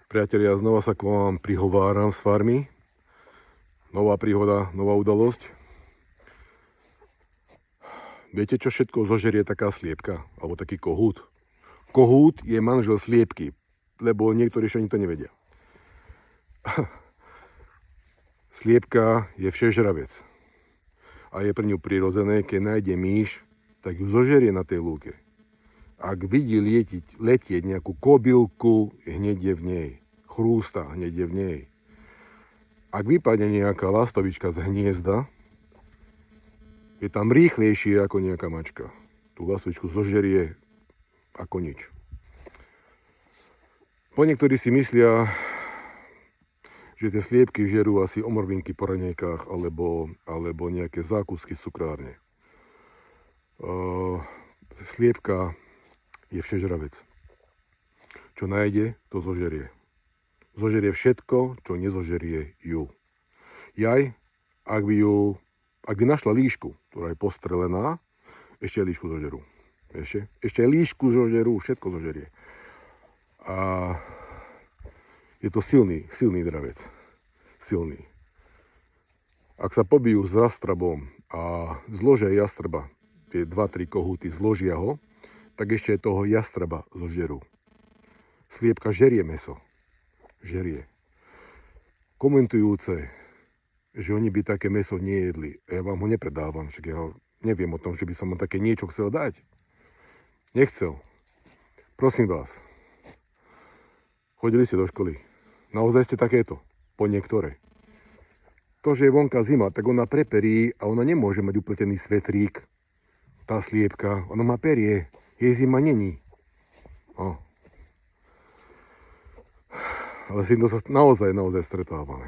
Priatelia, znova sa k vám prihováram z farmy. Nová príhoda, nová udalosť. Viete, čo všetko zožerie taká sliepka? Alebo taký kohút? Kohút je manžel sliepky, lebo niektorí ešte ani to nevedia. Sliepka je všežravec. A je pre ňu prirodzené, keď nájde myš, tak ju zožerie na tej lúke. Ak vidí letieť nejakú kobylku, hneď je v nej. Chrústa, hneď je v nej. Ak vypadne nejaká lastovička z hniezda, je tam rýchlejšie ako nejaká mačka. Tú lastovičku zožerie ako nič. Niektorí si myslia, že tie sliepky žerú asi omrvinky po raňajkách alebo nejaké zákusky z cukrárne. Sliepka je všežravec. Čo nájde, to zožerie. Zožerie všetko, čo nezožerie ju. Ak by našla líšku, ktorá je postrelená, ešte aj líšku zožerú. Ešte aj líšku zožerú, všetko zožerie. A je to silný dravec. Silný. Ak sa pobijú s jastrabom a zložia jastrba, tie 2-3 kohúty zložia ho, tak ešte toho jastraba zožerú. Sliepka žerie mäso. Žerie. Komentujúce, že oni by také mäso nejedli. Ja vám ho nepredávam, však ja neviem o tom, že by som mu také niečo chcel dať. Nechcel. Prosím vás. Chodili ste do školy. Naozaj ste takéto? Po niektoré. To, že je vonka zima, tak ona preperí a ona nemôže mať upletený svetrík. Tá sliepka, ona má perie. Jej zima není. Ale s týmto sa naozaj stretávame.